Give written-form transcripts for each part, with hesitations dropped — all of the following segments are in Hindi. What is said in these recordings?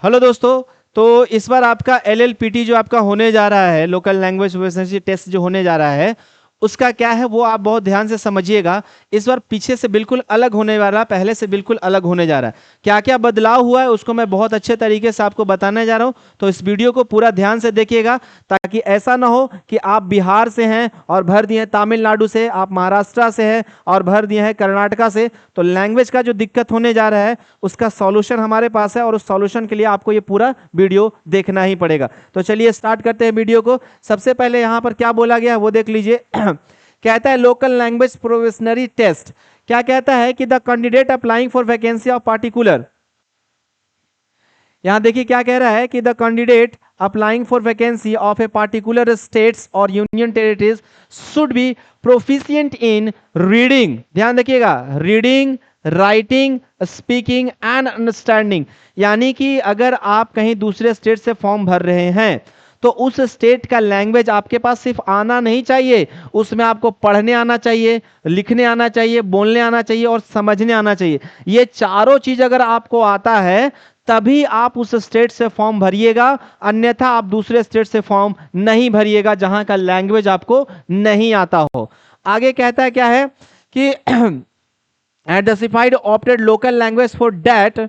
हेलो दोस्तों। तो इस बार आपका LLPT जो आपका होने जा रहा है, लोकल लैंग्वेज प्रोफिशिएंसी टेस्ट जो होने जा रहा है, उसका क्या है वो आप बहुत ध्यान से समझिएगा। इस बार पीछे से बिल्कुल अलग होने वाला, पहले से बिल्कुल अलग होने जा रहा है। क्या क्या बदलाव हुआ है उसको मैं बहुत अच्छे तरीके से आपको बताने जा रहा हूं, तो इस वीडियो को पूरा ध्यान से देखिएगा, ताकि ऐसा ना हो कि आप बिहार से हैं और भर दिए हैं तमिलनाडु से, आप महाराष्ट्र से हैं और भर दिए हैं कर्नाटका से। तो लैंग्वेज का जो दिक्कत होने जा रहा है उसका सॉल्यूशन हमारे पास है, और उस सॉल्यूशन के लिए आपको ये पूरा वीडियो देखना ही पड़ेगा। तो चलिए स्टार्ट करते हैं वीडियो को। सबसे पहले यहां पर क्या बोला गया है वो देख लीजिए। कहता है लोकल लैंग्वेज प्रोफेशनरी टेस्ट। क्या कहता है कि the candidate applying for vacancy of particular, यहां देखिए क्या कह रहा है कि the candidate applying for vacancy of a particular states और union territories should be proficient in reading, ध्यान देखिएगा, reading, writing, speaking and understanding. यानी कि अगर आप कहीं दूसरे स्टेट से फॉर्म भर रहे हैं तो उस स्टेट का लैंग्वेज आपके पास सिर्फ आना नहीं चाहिए, उसमें आपको पढ़ने आना चाहिए, लिखने आना चाहिए, बोलने आना चाहिए और समझने आना चाहिए। ये चारों चीज अगर आपको आता है तभी आप उस स्टेट से फॉर्म भरिएगा, अन्यथा आप दूसरे स्टेट से फॉर्म नहीं भरिएगा जहां का लैंग्वेज आपको नहीं आता हो। आगे कहता है क्या है कि defied opted local language for that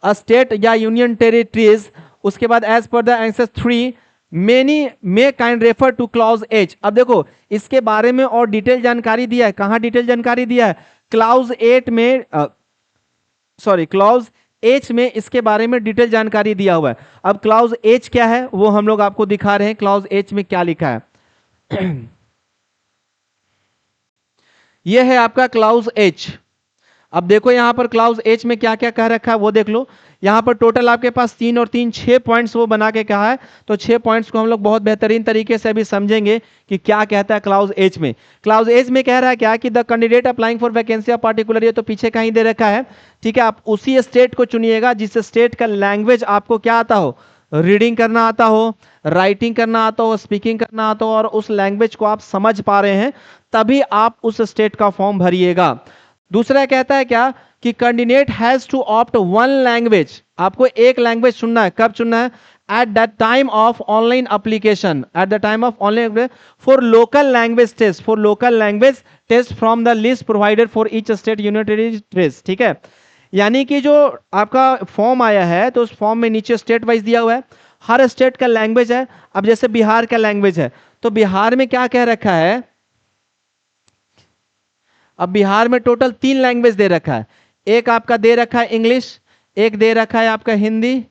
a state या यूनियन टेरिटरीज। उसके बाद as per the answer 3 many may kind refer to clause H. अब देखो इसके बारे में और डिटेल जानकारी दिया है, कहां डिटेल जानकारी दिया है, क्लॉज 8 में, सॉरी क्लॉज एच में इसके बारे में डिटेल जानकारी दिया हुआ है। अब क्लॉज एच क्या है वो हम लोग आपको दिखा रहे हैं। क्लॉज एच में क्या लिखा है यह है आपका क्लॉज एच। अब देखो यहां पर क्लॉज एच में क्या क्या कह रखा है वो देख लो। यहां पर टोटल आपके पास 3 और 3 6 पॉइंट्स वो बना के कहा है। तो 6 पॉइंट्स को हम लोग बहुत बेहतरीन तरीके से अभी समझेंगे कि क्या कहता है क्लॉज एच में। क्लॉज एच में कह रहा है क्या कि the candidate applying for vacancy of particular, ये तो पीछे कहीं दे रखा है, ठीक है। आप उसी स्टेट को चुनिएगा जिस स्टेट का लैंग्वेज आपको क्या आता हो, रीडिंग करना आता हो, राइटिंग करना आता हो, स्पीकिंग करना आता हो, और उस लैंग्वेज को आप समझ पा रहे हैं, तभी आप उस स्टेट का फॉर्म भरिएगा। दूसरा कहता है क्या कि candidate has to opt one language, आपको एक लैंग्वेज चुनना है। कब चुनना है? At the time of online application, at the time of online for local language test, for local language test from the list provided for each state union territories, ठीक है। यानी कि जो आपका फॉर्म आया है तो उस फॉर्म में नीचे स्टेट वाइज दिया हुआ है, हर स्टेट का लैंग्वेज है। अब जैसे बिहार का लैंग्वेज है तो बिहार में क्या कह रखा है, अब बिहार में टोटल 3 लैंग्वेज दे रखा है। एक आपका दे रखा है इंग्लिश, एक दे रखा है आपका हिंदी,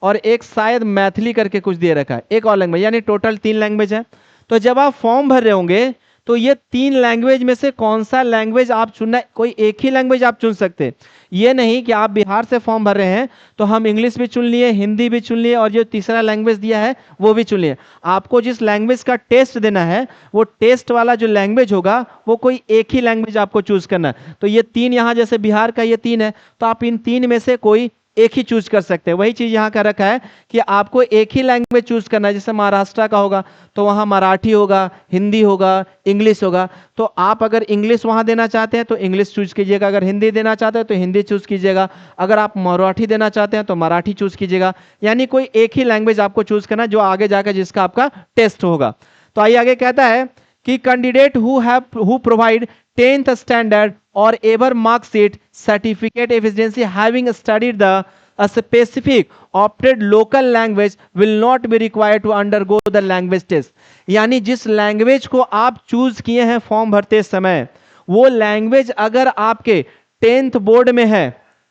और एक शायद मैथिली करके कुछ दे रखा है, एक और लैंग्वेज, यानी टोटल 3 लैंग्वेज है। तो जब आप फॉर्म भर रहे होंगे तो ये 3 लैंग्वेज में से कौन सा लैंग्वेज आप चुनना है, कोई एक ही लैंग्वेज आप चुन सकते हैं। ये नहीं कि आप बिहार से फॉर्म भर रहे हैं तो हम इंग्लिश भी चुन लिए, हिंदी भी चुन लिए, और जो तीसरा लैंग्वेज दिया है वो भी चुन लिए। आपको जिस लैंग्वेज का टेस्ट देना है वो टेस्ट वाला जो लैंग्वेज होगा वो कोई एक ही लैंग्वेज आपको चूज करना है। तो ये 3 यहाँ जैसे बिहार का ये 3 है, तो आप इन 3 में से कोई एक ही चूज कर सकते हैं। वही चीज यहां का रखा है कि आपको एक ही लैंग्वेज चूज करना है। जैसे महाराष्ट्र का होगा तो वहां मराठी होगा, हिंदी होगा, इंग्लिश होगा। तो आप अगर इंग्लिश वहां देना चाहते हैं तो इंग्लिश चूज कीजिएगा, अगर हिंदी देना चाहते हैं तो हिंदी चूज कीजिएगा, अगर आप मराठी देना चाहते हैं तो मराठी चूज कीजिएगा। यानी कोई एक ही लैंग्वेज आपको चूज करना जो आगे जाकर जिसका आपका टेस्ट होगा। तो आइए आगे कहता है कि candidate who provide 10th standard or ever mark sheet certificate evidency having studied the a specific opted local language will not be required to undergo the language test। यानी जिस लैंग्वेज को आप चूज किए हैं फॉर्म भरते समय, वो लैंग्वेज अगर आपके 10th बोर्ड में है,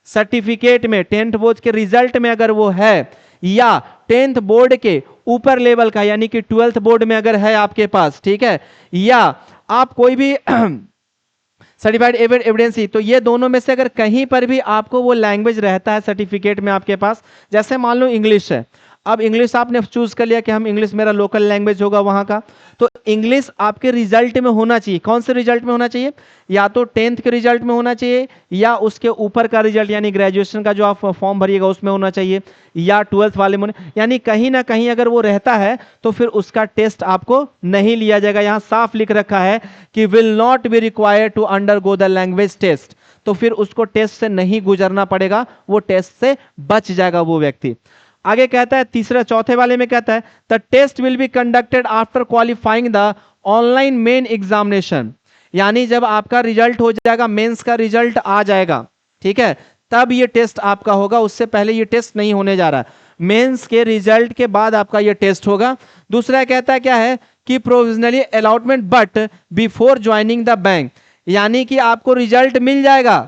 सर्टिफिकेट में 10th बोर्ड के रिजल्ट में अगर वो है, या 10th बोर्ड के ऊपर लेवल का यानी कि 12th बोर्ड में अगर है आपके पास, ठीक है, या आप कोई भी सर्टिफाइड एविडेंसी, तो ये दोनों में से अगर कहीं पर भी आपको वो लैंग्वेज रहता है सर्टिफिकेट में आपके पास, जैसे मान लो इंग्लिश है, अब इंग्लिश आपने चूज कर लिया कि हम इंग्लिश मेरा लोकल लैंग्वेज होगा वहां का, तो इंग्लिश आपके रिजल्ट में होना चाहिए। कौन से रिजल्ट में होना चाहिए? या तो 10th के रिजल्ट में होना चाहिए, या उसके ऊपर का रिजल्ट यानी ग्रेजुएशन का जो आप फॉर्म भरिएगा उसमें होना चाहिए, या 12th वाले में, यानी कहीं ना कहीं अगर वो रहता है तो फिर उसका टेस्ट आपको नहीं लिया जाएगा। यहां साफ लिख रखा है कि will not be required to undergo the language test, तो फिर उसको टेस्ट से नहीं गुजरना पड़ेगा, वो टेस्ट से बच जाएगा वो व्यक्ति। आगे कहता है तीसरा चौथे वाले में कहता है the test will be conducted after qualifying the online main examination, यानी जब आपका रिजल्ट हो जाएगा, मेंस का रिजल्ट आ जाएगा, ठीक है, तब ये टेस्ट आपका होगा, उससे पहले ये टेस्ट नहीं होने जा रहा। मेंस के रिजल्ट के बाद आपका ये टेस्ट होगा। दूसरा कहता है क्या है कि provisionally allotment but before joining the bank, यानी कि आपको रिजल्ट मिल जाएगा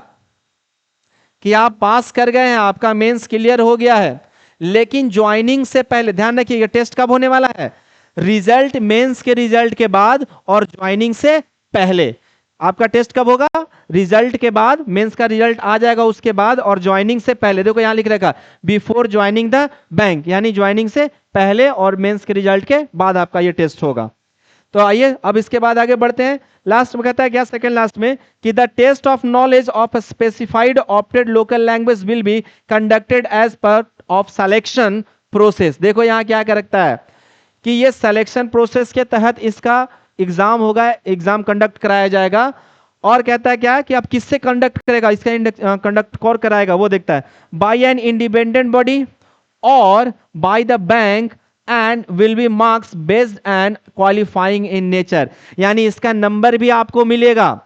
कि आप पास कर गए हैं, आपका मेंस क्लियर हो गया है, लेकिन ज्वाइनिंग से पहले, ध्यान रखिए ये टेस्ट कब होने वाला है, रिजल्ट मेंस के रिजल्ट के बाद और ज्वाइनिंग से पहले। आपका टेस्ट कब होगा, रिजल्ट के बाद, मेंस का रिजल्ट आ जाएगा उसके बाद और ज्वाइनिंग से पहले। देखो यहां लिख रखा बिफोर ज्वाइनिंग द बैंक, यानी ज्वाइनिंग से पहले और मेंस के रिजल्ट के बाद आपका ये टेस्ट होगा। तो आइए अब इसके बाद आगे बढ़ते हैं। लास्ट में कहता है क्या, सेकंड लास्ट में, कि the test of knowledge of specified opted local language will be conducted as part of selection process. देखो यहां क्या कर रखता है कि ये सिलेक्शन प्रोसेस के तहत इसका एग्जाम होगा, एग्जाम कंडक्ट कराया जाएगा। और कहता है क्या कि आप किससे कंडक्ट करेगा, इसका कंडक्ट कौन कराएगा वो देखता है, बाय एन इंडिपेंडेंट बॉडी और by the bank and will B marks based and qualifying in nature, यानी इसका नंबर भी आपको मिलेगा।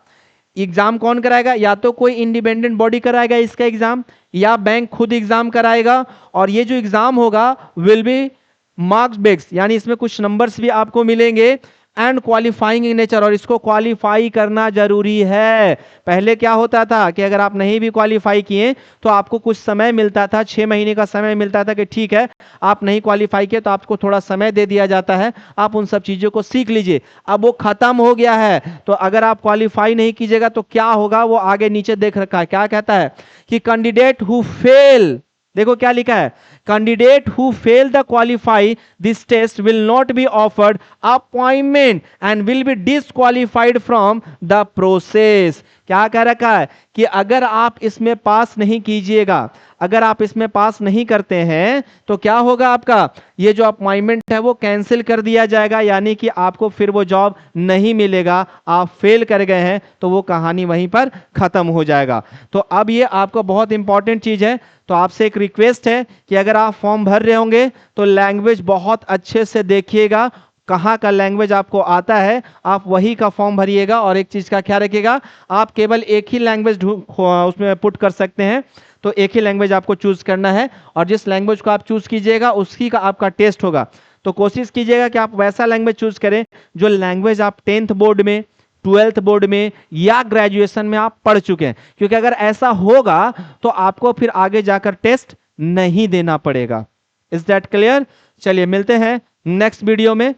एग्जाम कौन कराएगा, या तो कोई इंडिपेंडेंट बॉडी कराएगा इसका एग्जाम, या बैंक खुद एग्जाम कराएगा। और ये जो एग्जाम होगा विल बी मार्क्स बेस्ड, यानी इसमें कुछ नंबर्स भी आपको मिलेंगे, एंड क्वालिफाइंग इन नेचर, और इसको क्वालिफाई करना जरूरी है। पहले क्या होता था कि अगर आप नहीं भी क्वालिफाई किए तो आपको कुछ समय मिलता था, 6 महीने का समय मिलता था कि ठीक है आप नहीं क्वालिफाई किए तो आपको थोड़ा समय दे दिया जाता है, आप उन सब चीजों को सीख लीजिए। अब वो खत्म हो गया है, तो अगर आप क्वालिफाई नहीं कीजिएगा तो क्या होगा, वो आगे नीचे देख रखा है, क्या कहता है कि कैंडिडेट हु फेल, देखो क्या लिखा है, candidate who fail the qualify this test will not be offered appointment and will be disqualified from the process. क्या कह रखा है कि अगर आप इसमें पास नहीं कीजिएगा, अगर आप इसमें पास नहीं करते हैं तो क्या होगा, आपका ये जो अपॉइंटमेंट है वो कैंसिल कर दिया जाएगा, यानी कि आपको फिर वो जॉब नहीं मिलेगा। आप फेल कर गए हैं तो वो कहानी वहीं पर खत्म हो जाएगा। तो अब ये आपको बहुत इंपॉर्टेंट चीज है, तो आपसे एक रिक्वेस्ट है कि अगर आप फॉर्म भर रहे होंगे तो लैंग्वेज बहुत अच्छे से देखिएगा, कहाँ का लैंग्वेज आपको आता है आप वही का फॉर्म भरिएगा। और एक चीज का ख्याल रखिएगा, आप केवल एक ही लैंग्वेज उसमें पुट कर सकते हैं, तो एक ही लैंग्वेज आपको चूज करना है, और जिस लैंग्वेज को आप चूज कीजिएगा उसी का आपका टेस्ट होगा। तो कोशिश कीजिएगा कि आप वैसा लैंग्वेज चूज करें जो लैंग्वेज आप 10th बोर्ड में, 12th बोर्ड में या ग्रेजुएशन में आप पढ़ चुके हैं, क्योंकि अगर ऐसा होगा तो आपको फिर आगे जाकर टेस्ट नहीं देना पड़ेगा। Is that clear? चलिए मिलते हैं नेक्स्ट वीडियो में।